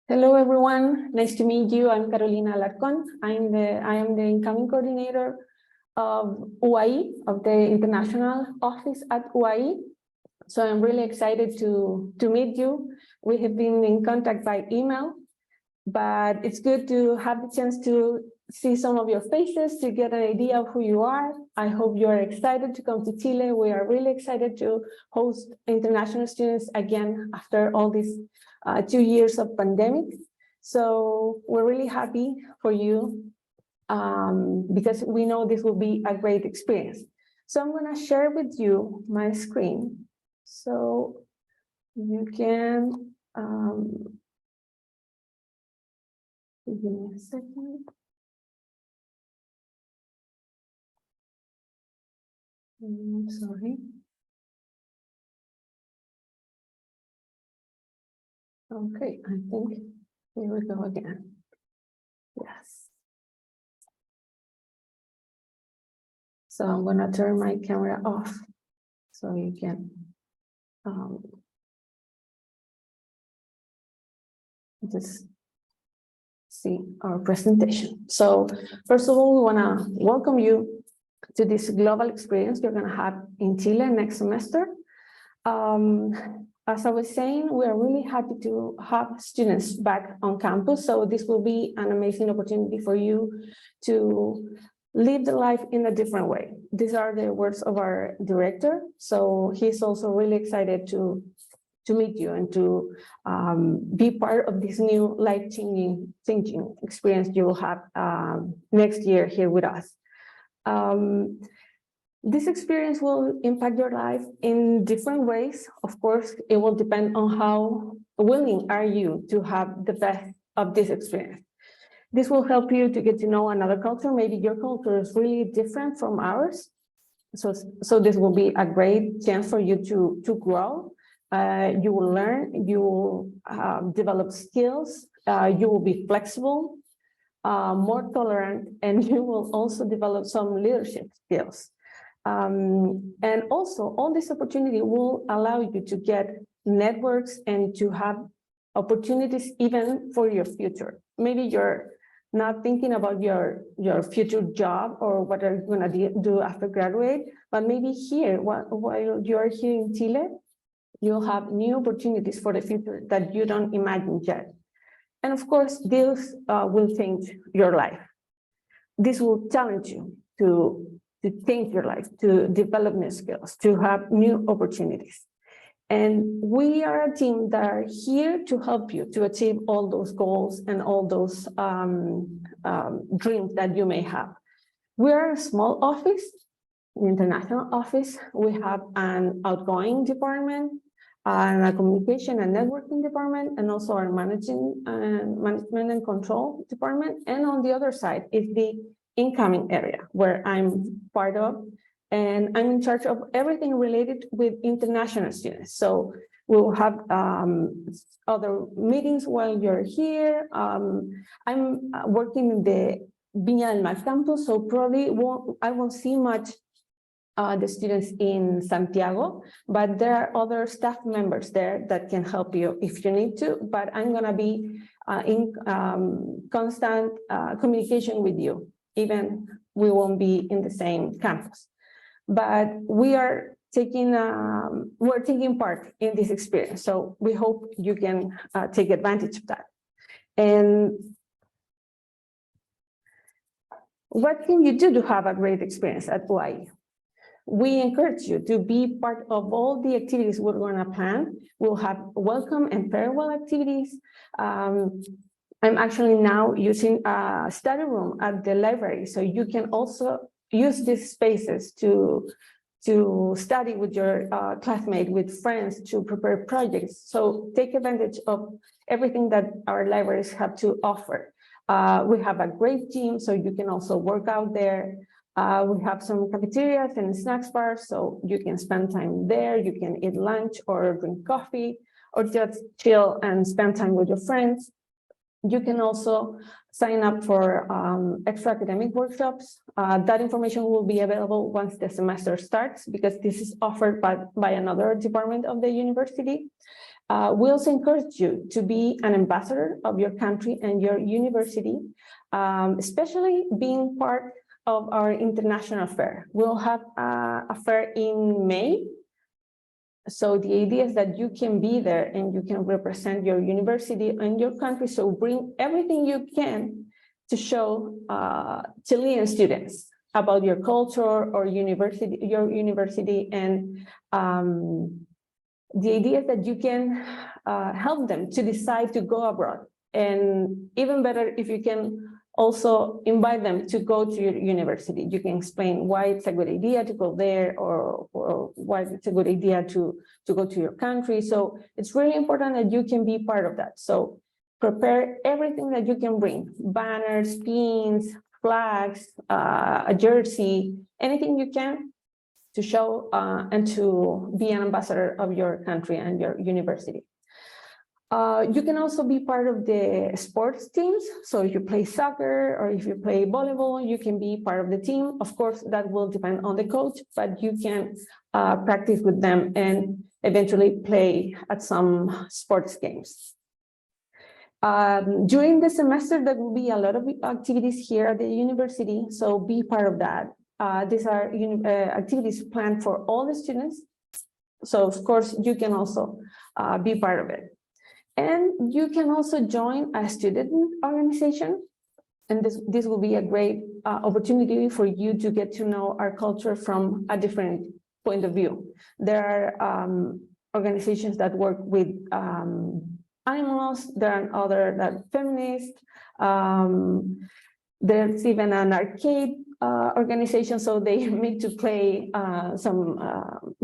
Hello, everyone. Nice to meet you. I'm Carolina Alarcón. I am the incoming coordinator of UAI, of the international office at UAI. So I'm really excited to meet you. We have been in contact by email, but it's good to have the chance to see some of your faces, to get an idea of who you are. I hope you are excited to come to Chile. We are really excited to host international students again after all these 2 years of pandemic. So we're really happy for you because we know this will be a great experience. So I'm going to share with you my screen so you can give me a second. Sorry. Okay, I think here we go again. Yes. So I'm going to turn my camera off so you can just see our presentation. So first of all, we want to welcome you to this global experience you're going to have in Chile next semester. As I was saying, we are really happy to have students back on campus. So this will be an amazing opportunity for you to live the life in a different way. These are the words of our director. So he's also really excited to meet you and to be part of this new life-changing thinking experience you will have next year here with us. This experience will impact your life in different ways. Of course, it will depend on how willing are you to have the best of this experience. This will help you to get to know another culture. Maybe your culture is really different from ours. So this will be a great chance for you to grow. You will learn, you will develop skills, you will be flexible, more tolerant, and you will also develop some leadership skills. And also, all this opportunity will allow you to get networks and to have opportunities even for your future. Maybe you're not thinking about your future job or what are you going to do after graduate, but maybe here, while you're here in Chile, you'll have new opportunities for the future that you don't imagine yet. And of course, this will change your life. This will challenge you to change your life, to develop new skills, to have new opportunities. And we are a team that are here to help you to achieve all those goals and all those dreams that you may have. We are a small office, an international office. We have an outgoing department, and a communication and networking department, and also our management and control department. And on the other side is the incoming area where I'm part of, and I'm in charge of everything related with international students. So we'll have other meetings while you're here. I'm working in the Viña del Mar campus, so probably I won't see much the students in Santiago, but there are other staff members there that can help you if you need to, but I'm gonna be in constant communication with you, even we won't be in the same campus. But we're taking part in this experience, so we hope you can take advantage of that. And what can you do to have a great experience at UAI? We encourage you to be part of all the activities we're going to plan. We'll have welcome and farewell activities. I'm actually now using a study room at the library, so you can also use these spaces to study with your classmates, with friends, to prepare projects. So take advantage of everything that our libraries have to offer. We have a great gym, so you can also work out there. We have some cafeterias and snacks bars, so you can spend time there. You can eat lunch or drink coffee or just chill and spend time with your friends. You can also sign up for extra academic workshops. That information will be available once the semester starts, because this is offered by another department of the university. We also encourage you to be an ambassador of your country and your university, especially being part of our international fair. We'll have a fair in May. So the idea is that you can be there and you can represent your university and your country. So bring everything you can to show Chilean students about your culture or your university. And the idea is that you can help them to decide to go abroad. And even better, if you can also invite them to go to your university. You can explain why it's a good idea to go there, or why it's a good idea to go to your country. So it's really important that you can be part of that. So prepare everything that you can bring: banners, pins, flags, a jersey, anything you can to show and to be an ambassador of your country and your university. You can also be part of the sports teams. So if you play soccer or if you play volleyball, you can be part of the team. Of course, that will depend on the coach, but you can practice with them and eventually play at some sports games. During the semester, there will be a lot of activities here at the university, so be part of that. These are activities planned for all the students. So of course, you can also be part of it. And you can also join a student organization. And this will be a great opportunity for you to get to know our culture from a different point of view. There are organizations that work with animals. There are other that feminist. There's even an arcade organization, so they make to play some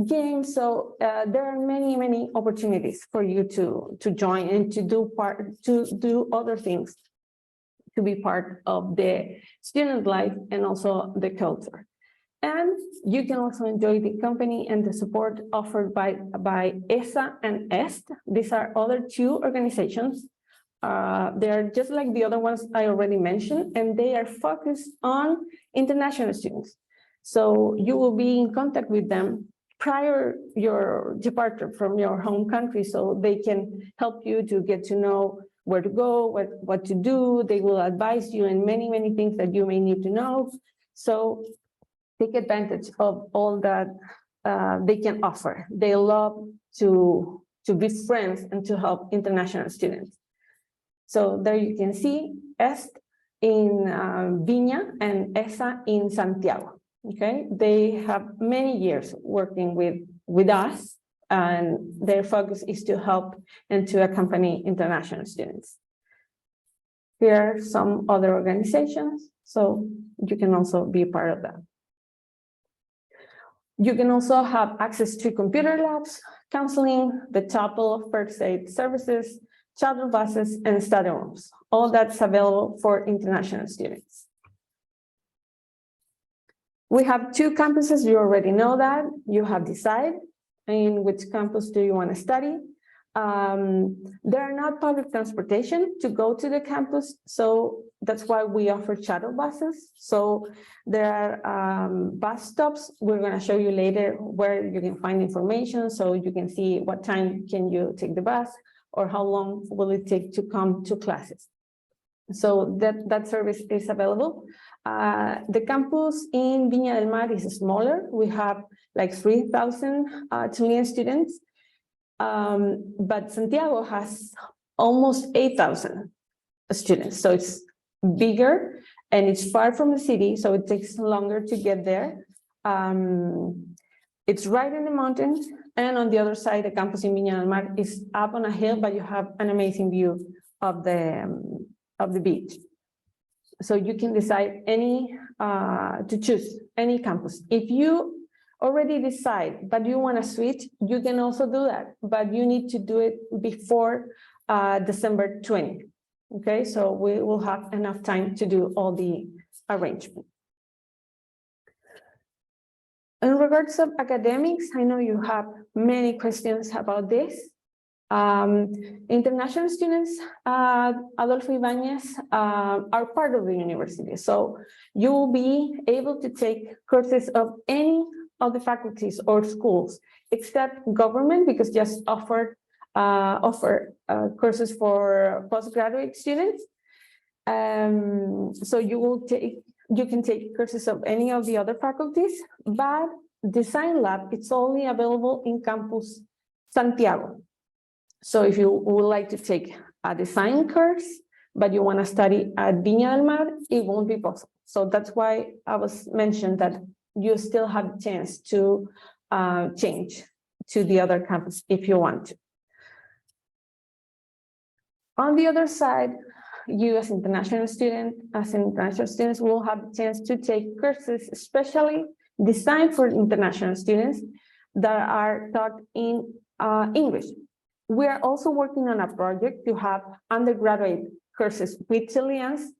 games. So there are many opportunities for you to join and to do other things, to be part of the student life and also the culture. And you can also enjoy the company and the support offered by ESA and EST. These are other two organizations. They are just like the other ones I already mentioned, and they are focused on international students. So you will be in contact with them prior your departure from your home country, so they can help you to get to know where to go, what to do. They will advise you in many things that you may need to know. So take advantage of all that they can offer. They love to be friends and to help international students. So there you can see EST in Viña and ESA in Santiago. Okay, they have many years working with us, and their focus is to help and to accompany international students. Here are some other organizations, so you can also be part of that. You can also have access to computer labs, counseling, the chapel, first aid services, shuttle buses, and study rooms. All that's available for international students. We have two campuses. You already know that. You have decided in which campus do you want to study. There are not public transportation to go to the campus, so that's why we offer shuttle buses. So there are bus stops. We're going to show you later where you can find information, so you can see what time can you take the bus or how long will it take to come to classes. So that service is available. The campus in Viña del Mar is smaller. We have like 3,000 Chilean students, but Santiago has almost 8,000 students. So it's bigger and it's far from the city, so it takes longer to get there. It's right in the mountains, and on the other side, the campus in Viña del Mar is up on a hill, but you have an amazing view of the beach. So you can decide to choose any campus. If you already decide, but you want to switch, you can also do that, but you need to do it before December 20th. Okay, so we will have enough time to do all the arrangement. In regards of academics, I know you have many questions about this. International students, Adolfo Ibáñez, are part of the university. So you will be able to take courses of any of the faculties or schools, except government, because just offer courses for postgraduate students. So you can take courses of any of the other faculties, but Design Lab, it's only available in Campus Santiago. So if you would like to take a design course, but you want to study at Viña del Mar, it won't be possible. So that's why I was mentioned that you still have a chance to change to the other campus if you want to. On the other side, you as international students will have a chance to take courses especially designed for international students that are taught in English. We are also working on a project to have undergraduate courses with Chileans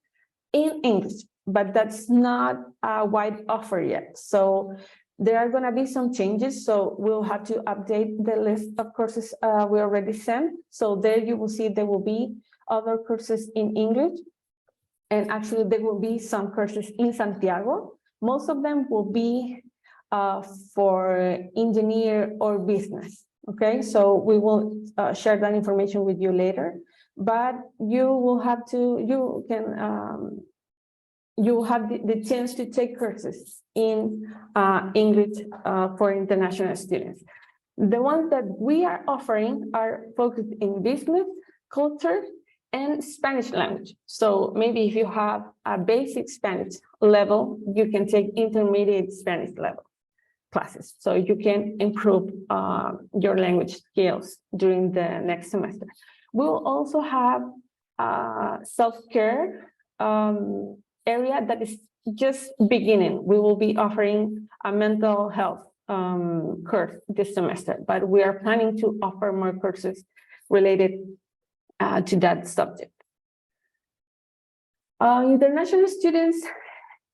in English, but that's not a wide offer yet. So there are going to be some changes. So we'll have to update the list of courses we already sent. So there you will see there will be other courses in English. And actually there will be some courses in Santiago. Most of them will be for engineer or business. Okay, so we will share that information with you later, but you will have to, you have the chance to take courses in English for international students. The ones that we are offering are focused in business, culture, and Spanish language. So maybe if you have a basic Spanish level, you can take intermediate Spanish level classes, so you can improve your language skills during the next semester. We'll also have a self-care area that is just beginning. We will be offering a mental health course this semester, but we are planning to offer more courses related to that subject. International students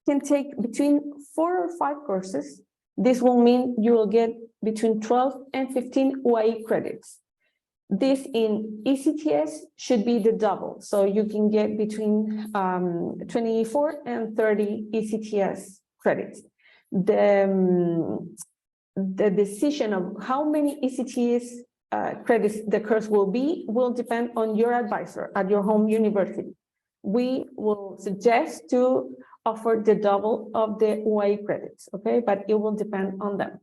can take between 4 or 5 courses. This will mean you will get between 12 and 15 UAE credits. This in ECTS should be the double. So you can get between 24 and 30 ECTS credits. The decision of how many ECTS credits the course will be will depend on your advisor at your home university. We will suggest to offer the double of the UAE credits, okay? But it will depend on them.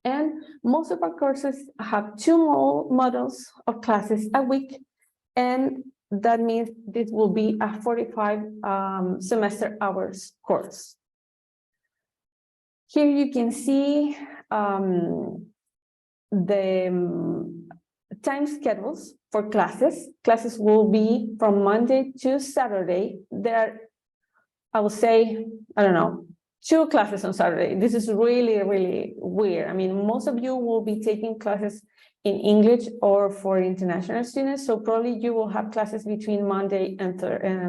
And most of our courses have 2 models of classes a week, and that means this will be a 45 semester hours course. Here you can see the time schedules for classes. Classes will be from Monday to Saturday. There are, I will say, I don't know, 2 classes on Saturday. This is really, really weird. I mean, most of you will be taking classes in English or for international students. So probably you will have classes between Monday and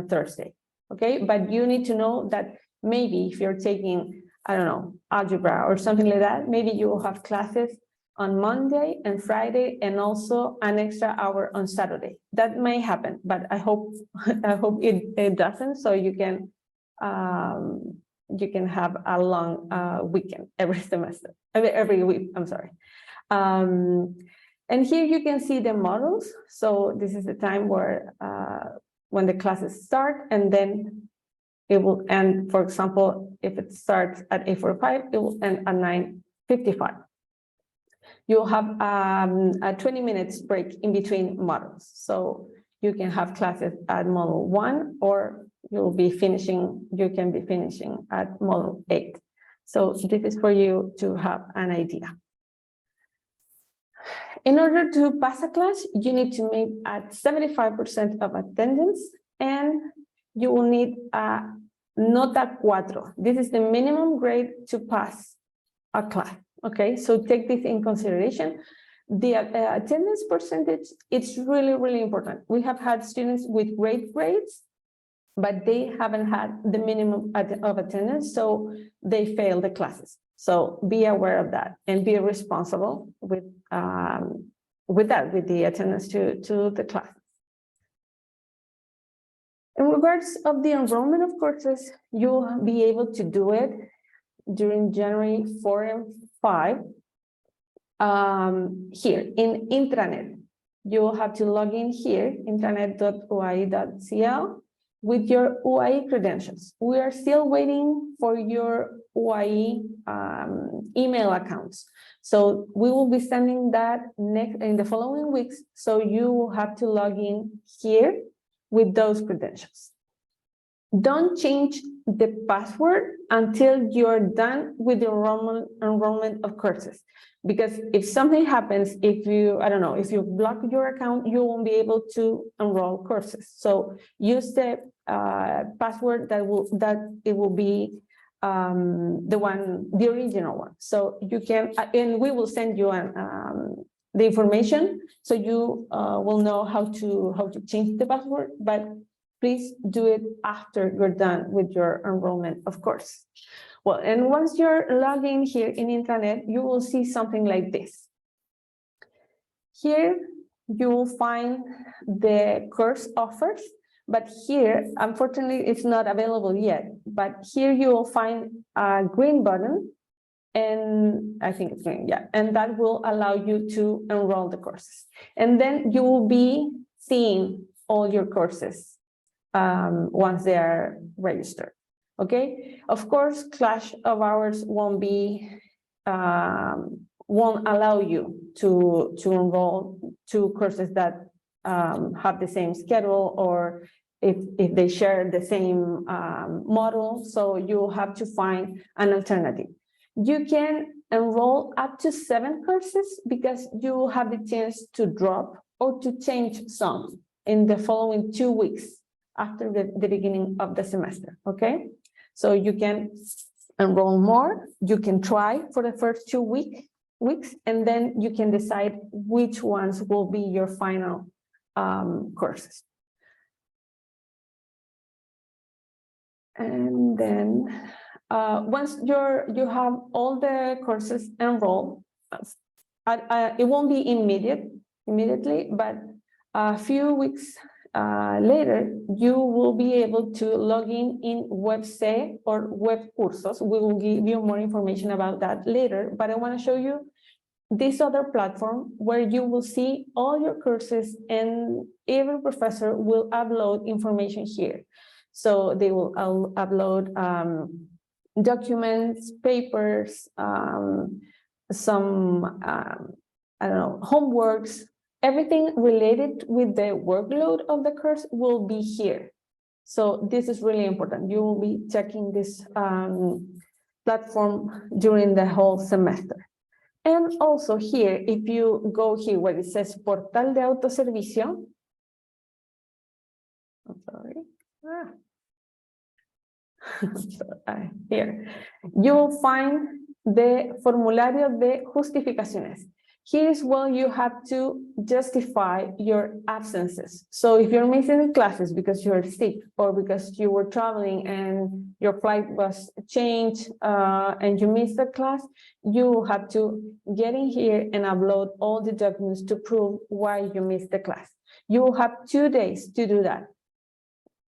Thursday. Okay, but you need to know that maybe if you're taking, I don't know, algebra or something like that, maybe you will have classes on Monday and Friday, and also an extra hour on Saturday. That may happen, but I hope it doesn't. So you can have a long weekend every semester, every week. I'm sorry. And here you can see the models. So this is the time where when the classes start, and then it will end. For example, if it starts at 8:45, it will end at 9:55. You'll have a 20 minutes break in between models. So you can have classes at model 1, or you can be finishing at model 8. So this is for you to have an idea. In order to pass a class, you need to make at 75% of attendance, and you will need a nota 4. This is the minimum grade to pass a class. Okay, so take this in consideration. The attendance percentage, it's really, really important. We have had students with great grades, but they haven't had the minimum of attendance, so they fail the classes. So be aware of that and be responsible with with the attendance to the class. In regards of the enrollment of courses, you'll be able to do it during January 4 and 5. Here in intranet, you'll have to log in here, intranet.uai.cl, with your UAE credentials. We are still waiting for your UAE email accounts. So we will be sending that next in the following weeks. So you will have to log in here with those credentials. Don't change the password until you're done with the enrollment of courses. Because if something happens, if you, I don't know, if you block your account, you won't be able to enroll courses. So use the password that it will be the original one. So you can, and we will send you the information, so you will know how to change the password. But please do it after you're done with your enrollment, of course. Well, and once you're logged in here in intranet, you will see something like this. Here, you will find the course offers, but here, unfortunately, it's not available yet. But here you will find a green button, and I think it's green, yeah, and that will allow you to enroll the courses. And then you will be seeing all your courses once they are registered. Okay, of course, clash of hours won't allow you to enroll two courses that have the same schedule, or if they share the same model. So you have to find an alternative. You can enroll up to 7 courses because you have the chance to drop or to change some in the following 2 weeks after the beginning of the semester. Okay. So you can enroll more, you can try for the first 2 weeks, and then you can decide which ones will be your final courses. And then once you have all the courses enrolled, it won't be immediately, but a few weeks later, you will be able to log in WebC or WebCursos. We will give you more information about that later, but I want to show you this other platform where you will see all your courses, and every professor will upload information here. So they will upload documents, papers, some, I don't know, homeworks. Everything related with the workload of the course will be here. So this is really important. You will be checking this platform during the whole semester. And also here, if you go here where it says Portal de Autoservicio, I'm sorry. Here, you will find the Formulario de Justificaciones. Here is where you have to justify your absences. So if you're missing classes because you're sick or because you were traveling and your flight was changed and you missed the class, you have to get in here and upload all the documents to prove why you missed the class. You will have 2 days to do that.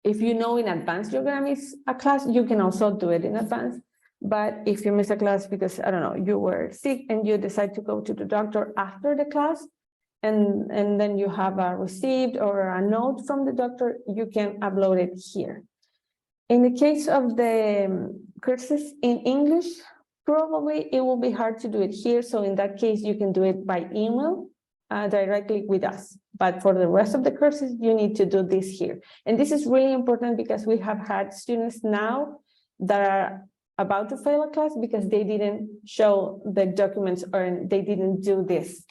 If you know in advance you're going to miss a class, you can also do it in advance. But if you miss a class because, I don't know, you were sick and you decide to go to the doctor after the class, and then you have a receipt or a note from the doctor, you can upload it here. In the case of the courses in English, probably it will be hard to do it here. So in that case, you can do it by email directly with us. But for the rest of the courses, you need to do this here. And this is really important because we have had students now that are about to fail a class because they didn't show the documents or they didn't do this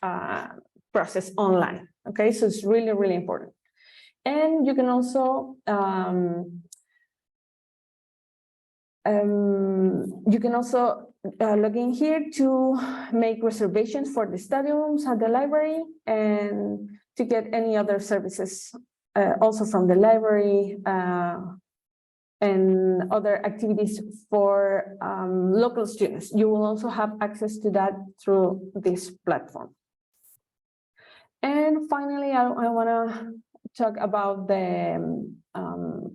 process online. Okay, so it's really, really important. And you can also log in here to make reservations for the study rooms at the library and to get any other services also from the library and other activities for local students. You will also have access to that through this platform. And finally, I want to talk about the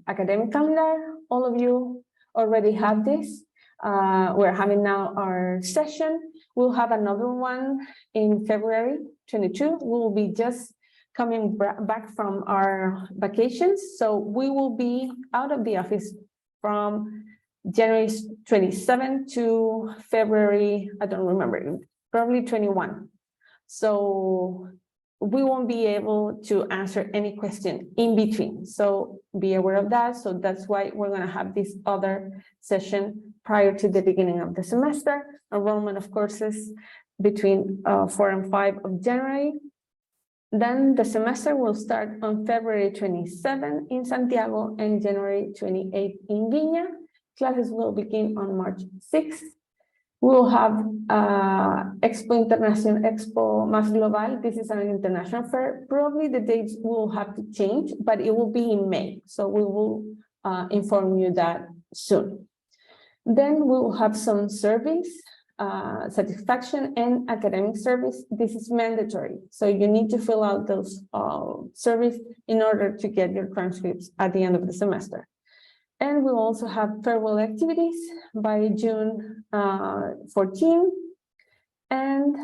academic calendar. All of you already have this. We're having now our session. We'll have another one in February 22. We will be just coming back from our vacations. So we will be out of the office from January 27 to February, I don't remember, probably 21. So we won't be able to answer any question in between. So be aware of that. So that's why we're going to have this other session prior to the beginning of the semester. Enrollment of courses between 4 and 5 of January. Then the semester will start on February 27 in Santiago and January 28 in Viña. Classes will begin on March 6th. We will have Expo Internacional, Expo Más Global. This is an international fair. Probably the dates will have to change, but it will be in May. So we will inform you that soon. Then we will have some surveys, satisfaction and academic service. This is mandatory. So you need to fill out those surveys in order to get your transcripts at the end of the semester. And we'll also have farewell activities by June 14. And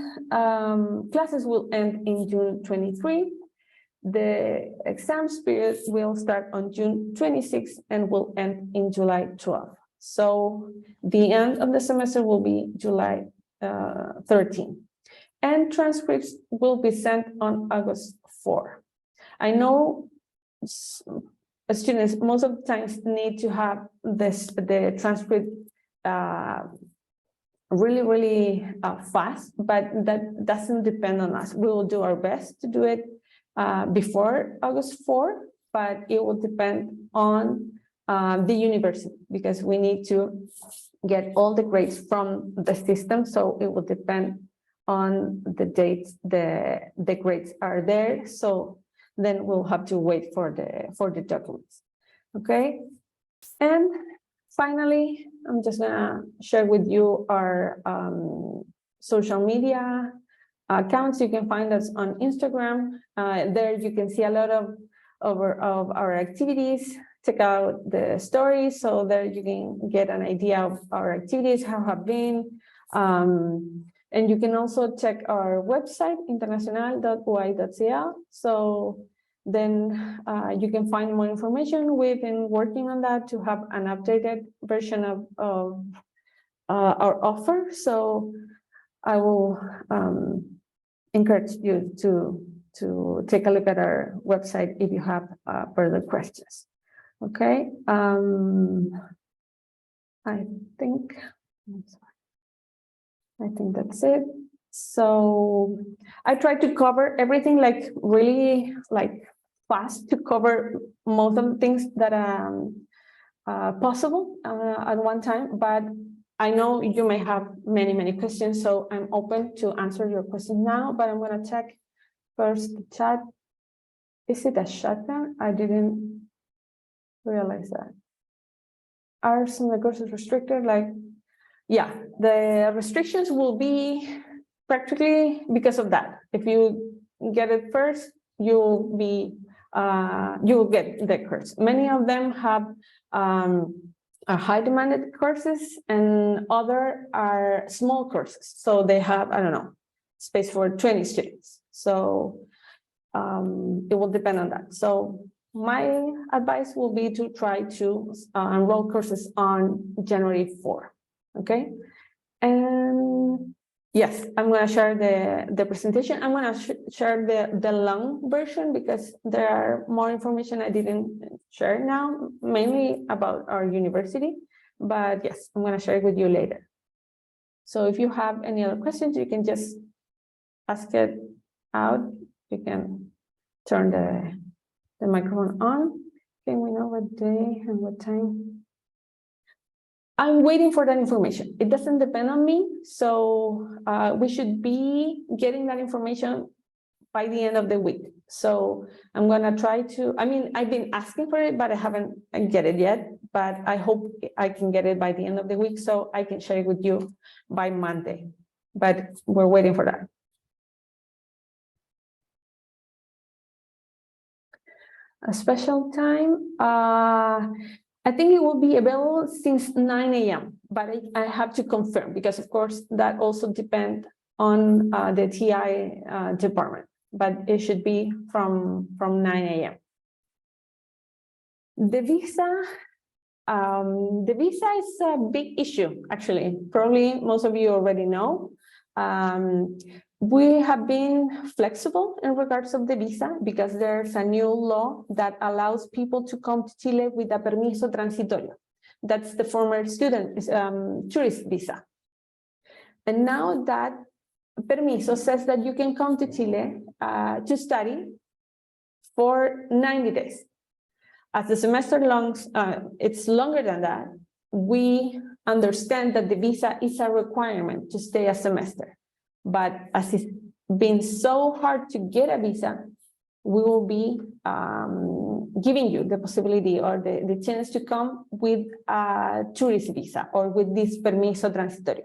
classes will end in June 23. The exams period will start on June 26 and will end in July 12. So the end of the semester will be July 13. And transcripts will be sent on August 4. I know students most of the times need to have the transcript really fast, but that doesn't depend on us. We will do our best to do it before August 4, but it will depend on the university, because we need to get all the grades from the system. So it will depend on the dates the grades are there. So then we'll have to wait for the documents. Okay. And finally, I'm just gonna share with you our social media accounts. You can find us on Instagram. There you can see a lot of our activities. Check out the stories. So there you can get an idea of our activities, how have been. And you can also check our website, internacional.ui.cl. So then you can find more information. We've been working on that to have an updated version of our offer. So I will encourage you to take a look at our website if you have further questions. Okay. I think that's it. So I tried to cover everything like really fast to cover most of the things that are possible at one time, but I know you may have many questions, so I'm open to answer your questions now, but I'm going to check first the chat. Is it a shutdown? I didn't realize that. Are some of the courses restricted? Yeah, the restrictions will be practically because of that. If you get it first, you will get the course. Many of them have are high demanded courses, and other are small courses. So they have, I don't know, space for 20 students. So it will depend on that. So my advice will be to try to enroll courses on January 4. Okay. And yes, I'm going to share the presentation. I'm going to share the long version because there are more information I didn't share now, mainly about our university. But yes, I'm going to share it with you later. So if you have any other questions, you can just ask it out. You can turn the microphone on. Can we know what day and what time? I'm waiting for that information. It doesn't depend on me. So we should be getting that information by the end of the week. So I'm going to try to, I mean, I've been asking for it, but I haven't get it yet, but I hope I can get it by the end of the week so I can share it with you by Monday, but we're waiting for that. A special time, I think it will be available since 9 a.m., but I have to confirm because, of course, that also depends on the TI department, but it should be from 9 a.m. The visa is a big issue, actually. Probably most of you already know. We have been flexible in regards of the visa because there's a new law that allows people to come to Chile with a permiso transitorio. That's the former student tourist visa. And now that permiso says that you can come to Chile to study for 90 days. As the semester longs, it's longer than that. We understand that the visa is a requirement to stay a semester. But as it's been so hard to get a visa, we will be giving you the possibility or the chance to come with a tourist visa or with this permiso transitorio.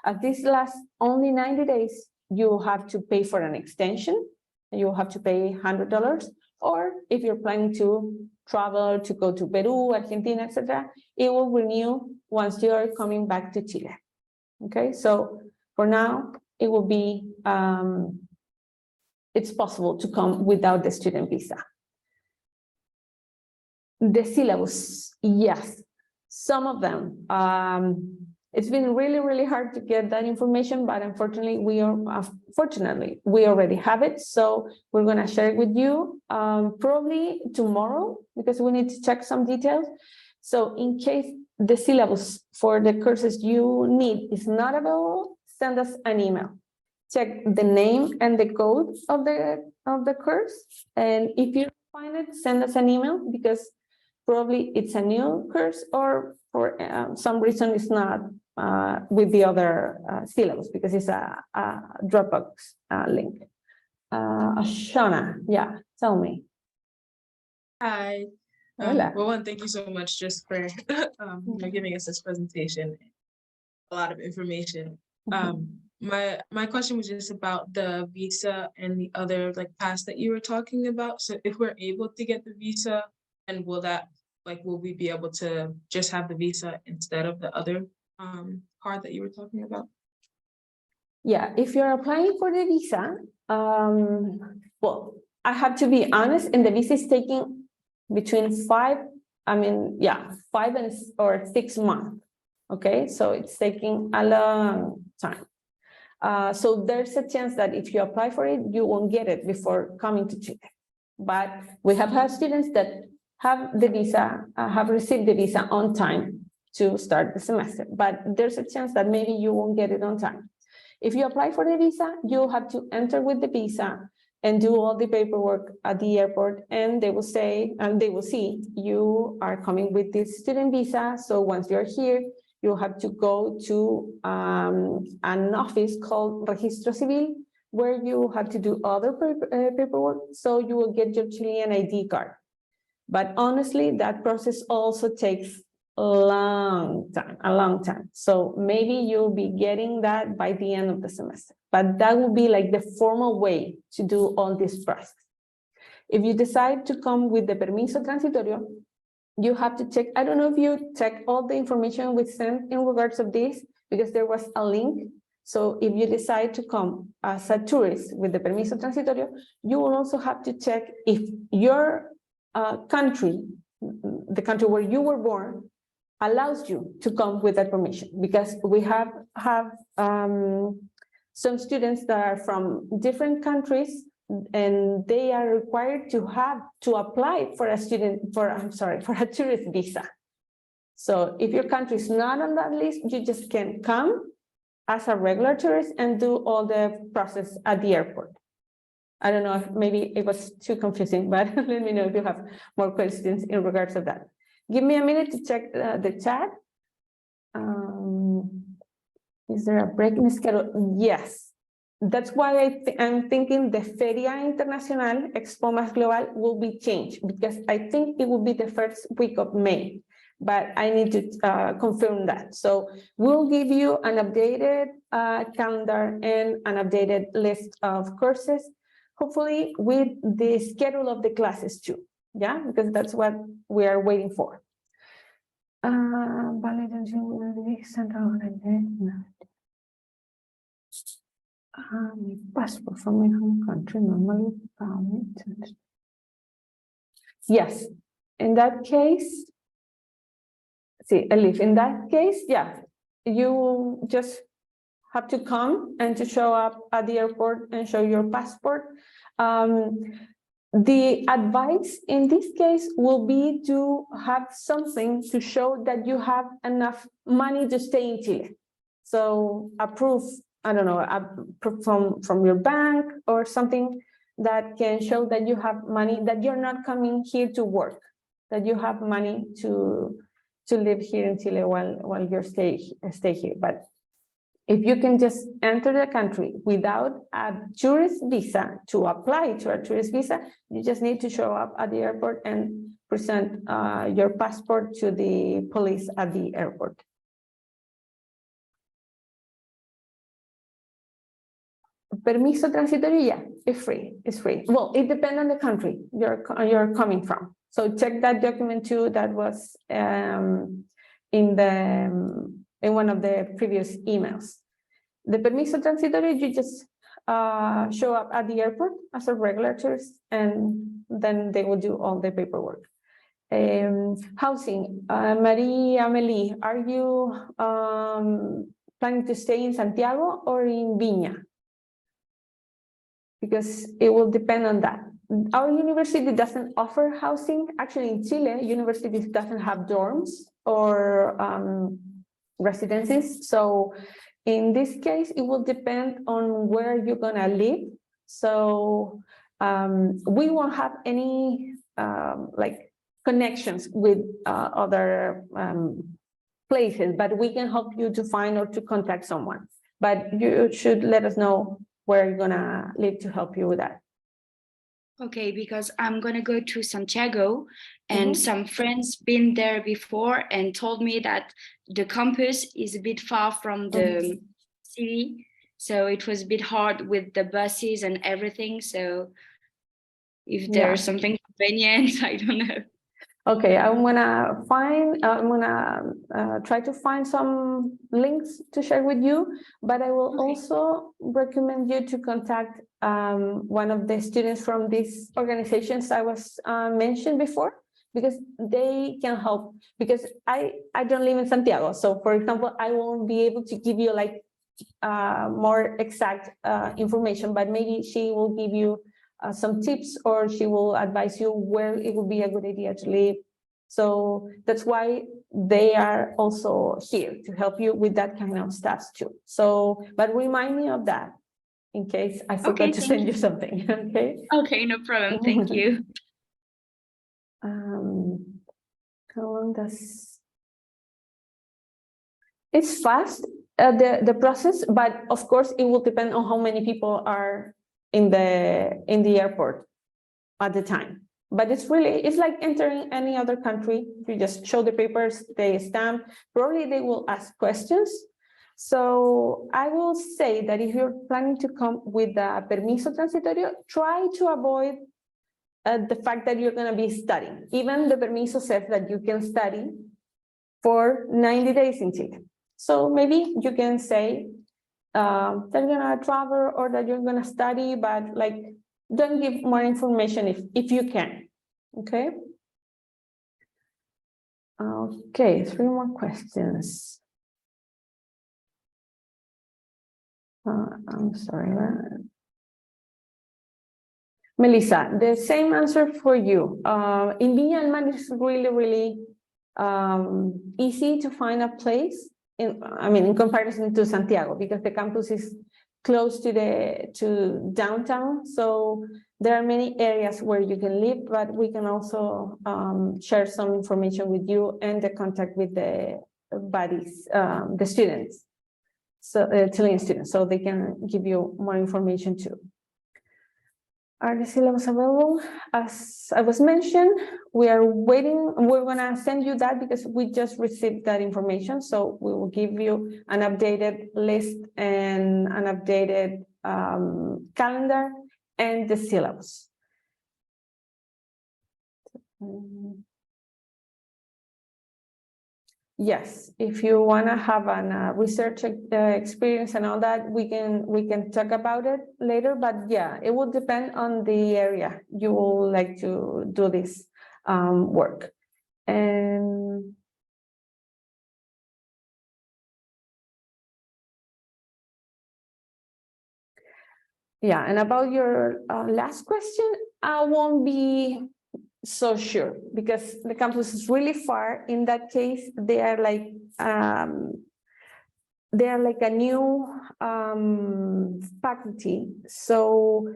As this lasts only 90 days, you have to pay for an extension. You have to pay $100. Or if you're planning to travel to go to Peru, Argentina, etc., it will renew once you are coming back to Chile. Okay, so for now, it will be, it's possible to come without the student visa. The syllabus, yes, some of them. It's been really, really hard to get that information, but unfortunately, fortunately, we already have it. So we're going to share it with you probably tomorrow because we need to check some details. So in case the syllabus for the courses you need is not available, send us an email. Check the name and the code of the course. And if you find it, send us an email because probably it's a new course or for some reason it's not with the other syllabus because it's a Dropbox link. Shona, yeah, tell me. Hi. Well, thank you so much just for giving us this presentation. A lot of information. My question was just about the visa and the other pass that you were talking about. So if we're able to get the visa, and will we be able to just have the visa instead of the other card that you were talking about? Yeah, if you're applying for the visa, well, I have to be honest, and the visa is taking between 5 or 6 months. Okay, so it's taking a long time. So there's a chance that if you apply for it, you won't get it before coming to Chile. But we have had students that have the visa, have received the visa on time to start the semester, but there's a chance that maybe you won't get it on time. If you apply for the visa, you'll have to enter with the visa and do all the paperwork at the airport, and they will say, and they will see you are coming with this student visa. So once you're here, you have to go to an office called Registro Civil, where you have to do other paperwork, so you will get your Chilean ID card. But honestly, that process also takes a long time. So maybe you'll be getting that by the end of the semester, but that will be like the formal way to do all this process. If you decide to come with the permiso transitorio, you have to check, I don't know if you check all the information we sent in regards of this, because there was a link. So if you decide to come as a tourist with the permiso transitorio, you will also have to check if your country, the country where you were born, allows you to come with that permission, because we have some students that are from different countries and they are required to apply for a tourist visa. So if your country is not on that list, you just can come as a regular tourist and do all the process at the airport. I don't know if maybe it was too confusing, but let me know if you have more questions in regards to that. Give me a minute to check the chat. Is there a break in the schedule? Yes. That's why I'm thinking the Feria Internacional Expo Más Global will be changed, because I think it will be the first week of May, but I need to confirm that. So we'll give you an updated calendar and an updated list of courses, hopefully with the schedule of the classes too. Yeah, because that's what we are waiting for. My passport from my home country normally permit. Yes, in that case, see, Elif, in that case, yeah, you just have to come and to show up at the airport and show your passport. The advice in this case will be to have something to show that you have enough money to stay in Chile. So a proof, I don't know, a proof from your bank or something that can show that you have money, that you're not coming here to work, that you have money to live here in Chile while you're stay here. But if you can just enter the country without a tourist visa to apply to a tourist visa, you just need to show up at the airport and present your passport to the police at the airport. Permiso transitorio, yeah, it's free. It's free. Well, it depends on the country you're coming from. So check that document too. That was in one of the previous emails. The permiso transitorio, you just show up at the airport as a regular tourist, and then they will do all the paperwork. Housing, Maria Amelie, are you planning to stay in Santiago or in Viña? Because it will depend on that. Our university doesn't offer housing. Actually, in Chile, universities doesn't have dorms or residences. So in this case, it will depend on where you're gonna live. So we won't have any like connections with other places, but we can help you to find or to contact someone. But you should let us know where you're gonna live to help you with that. Okay, because I'm gonna go to Santiago, and some friends been there before and told me that the campus is a bit far from the city, so it was a bit hard with the buses and everything. So if there's something convenient, I don't know. Okay, I'm gonna try to find some links to share with you, but I will also recommend you to contact one of the students from these organizations I was mentioned before, because they can help, because I don't live in Santiago. So for example, I won't be able to give you like more exact information, but maybe she will give you some tips, or she will advise you where it would be a good idea to live. So that's why they are also here to help you with that kind of stuff too. So, but remind me of that in case I forgot to send you something. Okay. Okay, no problem. Thank you. How long does it's fast, the process, but of course it will depend on how many people are in the airport at the time. But it's like entering any other country. You just show the papers, they stamp, probably they will ask questions. So I will say that if you're planning to come with a permiso transitorio, try to avoid the fact that you're gonna be studying. Even the permiso says that you can study for 90 days in Chile. So maybe you can say that you're gonna travel or that you're gonna study, but like don't give more information if you can. Okay. Okay, 3 more questions. I'm sorry. Melissa, the same answer for you. In Viña del Mar, it's really easy to find a place. In comparison to Santiago, because the campus is close to downtown, so there are many areas where you can live, but we can also share some information with you and the contact with the buddies, the students, so Chilean students, so they can give you more information too. Are the syllabus available? As I was mentioned, we are waiting. We're gonna send you that because we just received that information. So we will give you an updated list and an updated calendar and the syllabus. Yes, if you want to have a research experience and all that, we can talk about it later. But yeah, it will depend on the area you will like to do this work. And yeah, and about your last question, I won't be so sure because the campus is really far. In that case, they are like a new faculty, so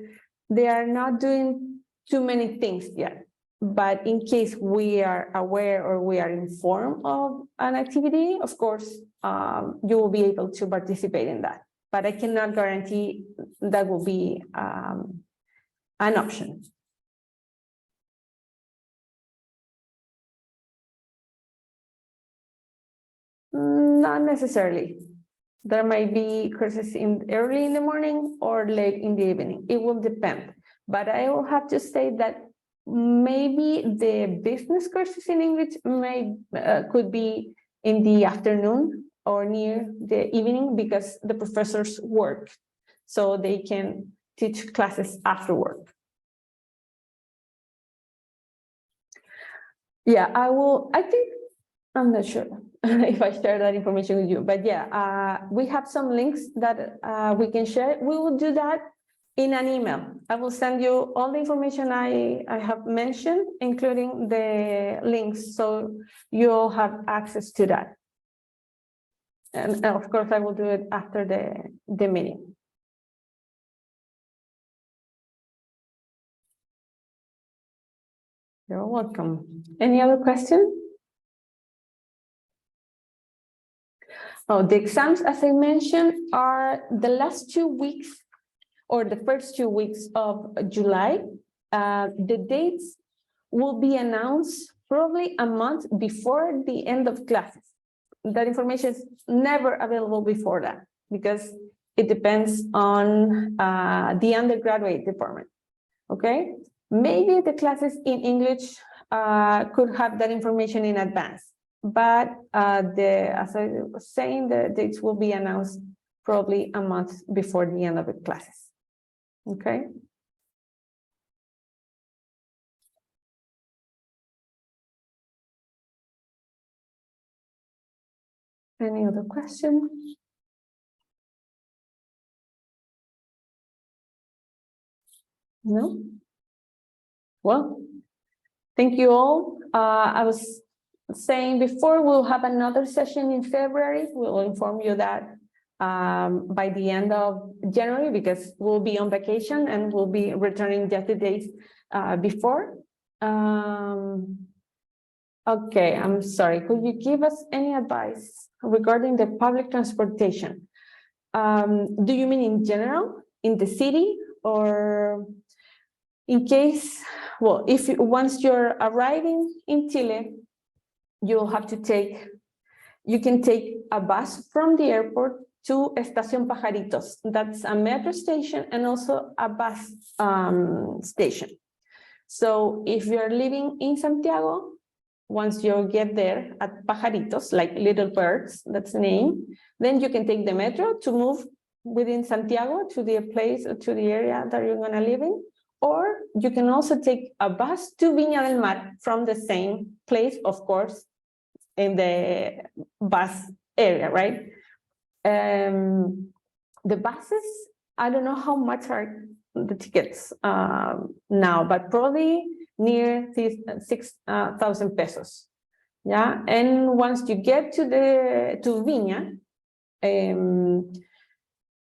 they are not doing too many things yet. But in case we are aware or we are informed of an activity, of course, you will be able to participate in that. But I cannot guarantee that will be an option. Not necessarily. There might be courses early in the morning or late in the evening. It will depend. But I will have to say that maybe the business courses in English could be in the afternoon or near the evening because the professors work, so they can teach classes after work. Yeah, I think, I'm not sure if I share that information with you, but yeah, we have some links that we can share. We will do that in an email. I will send you all the information I have mentioned, including the links, so you'll have access to that. And of course, I will do it after the meeting. You're welcome. Any other question? Oh, the exams, as I mentioned, are the last 2 weeks or the first 2 weeks of July. The dates will be announced probably a month before the end of classes. That information is never available before that because it depends on the undergraduate department. Okay, maybe the classes in English could have that information in advance, but as I was saying, the dates will be announced probably a month before the end of the classes. Okay. Any other question? No? Well, thank you all. I was saying before, we'll have another session in February. We'll inform you that by the end of January, because we'll be on vacation and we'll be returning just the days before. Okay, I'm sorry. Could you give us any advice regarding the public transportation? Do you mean in general, in the city, or in case, well, once you're arriving in Chile, you'll have to you can take a bus from the airport to Estación Pajaritos. That's a metro station and also a bus station. So if you're living in Santiago, once you get there at Pajaritos, like Little Birds, that's the name, then you can take the metro to move within Santiago to the place or to the area that you're gonna live in. Or you can also take a bus to Viña del Mar from the same place, of course, in the bus area, right? The buses, I don't know how much are the tickets now, but probably near 6,000 pesos. Yeah, and once you get to Viña,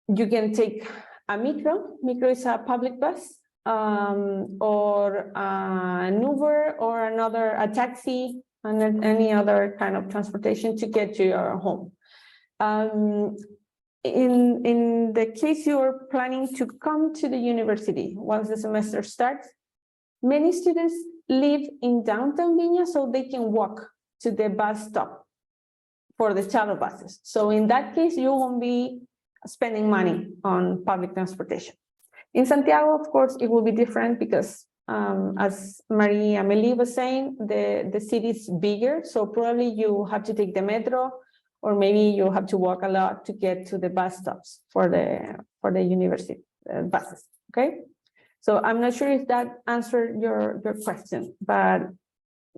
you can take a micro. Micro is a public bus, or an Uber or a taxi, and any other kind of transportation to get to your home. In the case you're planning to come to the university once the semester starts, many students live in downtown Viña, so they can walk to the bus stop for the shuttle buses. So in that case, you won't be spending money on public transportation. In Santiago, of course, it will be different because as Maria Amelie was saying, the city is bigger, so probably you have to take the metro, or maybe you have to walk a lot to get to the bus stops for the university buses. Okay, so I'm not sure if that answered your question, but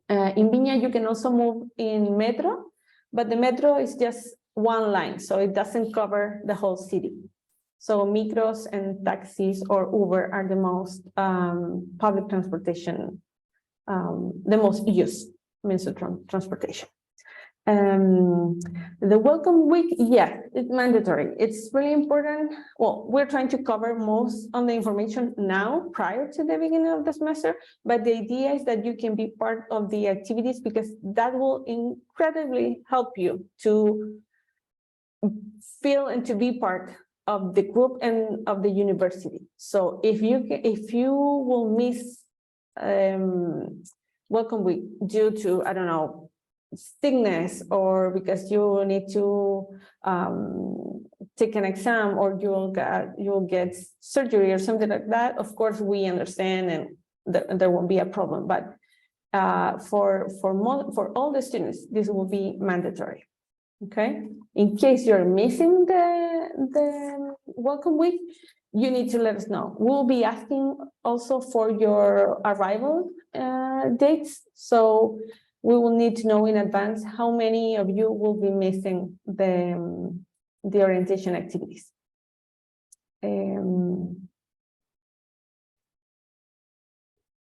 in Viña you can also move in metro, but the metro is just one line, so it doesn't cover the whole city. So micros and taxis or Uber are the most public transportation, the most used means of transportation. The welcome week, yeah, it's mandatory. It's really important. Well, we're trying to cover most of the information now prior to the beginning of the semester, but the idea is that you can be part of the activities because that will incredibly help you to feel and to be part of the group and of the university. So if you will miss welcome week due to, I don't know, sickness, or because you need to take an exam, or you'll get surgery or something like that, of course we understand, and there won't be a problem. But for all the students, this will be mandatory. Okay, in case you're missing the welcome week, you need to let us know. We'll be asking also for your arrival dates, so we will need to know in advance how many of you will be missing the orientation activities.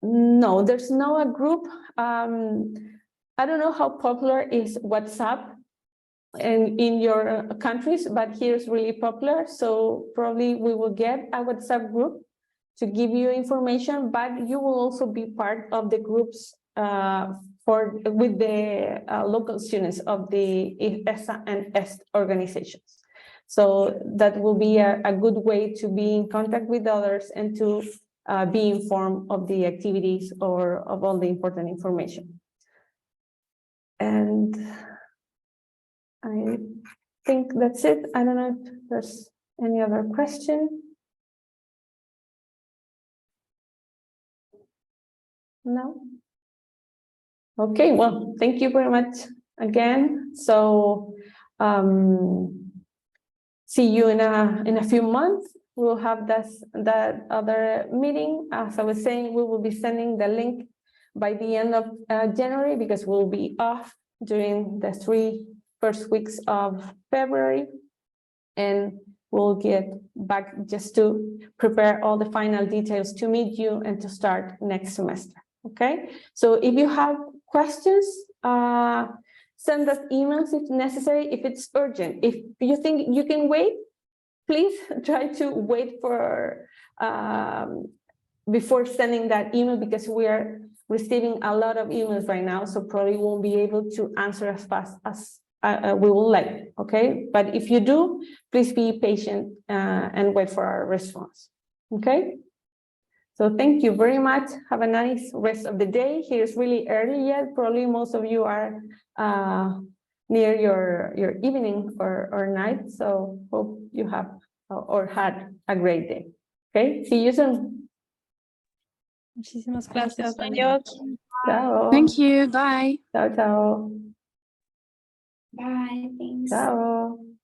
No, there's no a group. I don't know how popular is WhatsApp and in your countries, but here it's really popular. So probably we will get a WhatsApp group to give you information, but you will also be part of the groups with the local students of the ESA and EST organizations. So that will be a good way to be in contact with others and to be informed of the activities or of all the important information. And I think that's it. I don't know if there's any other question. No? Okay, well, thank you very much again. So see you in a few months. We'll have that other meeting. As I was saying, we will be sending the link by the end of January, because we'll be off during the 3 first weeks of February, and we'll get back just to prepare all the final details to meet you and to start next semester. Okay, so if you have questions, send us emails if necessary, if it's urgent. If you think you can wait, please try to wait for before sending that email, because we are receiving a lot of emails right now, so probably won't be able to answer as fast as we would like. Okay, but if you do, please be patient and wait for our response. Okay, so thank you very much. Have a nice rest of the day. Here is really early yet. Probably most of you are near your evening or night. So hope you have or had a great day. Okay, see you soon. Muchísimas gracias. Adiós. Ciao. Thank you. Bye. Ciao, ciao. Bye. Thanks. Ciao.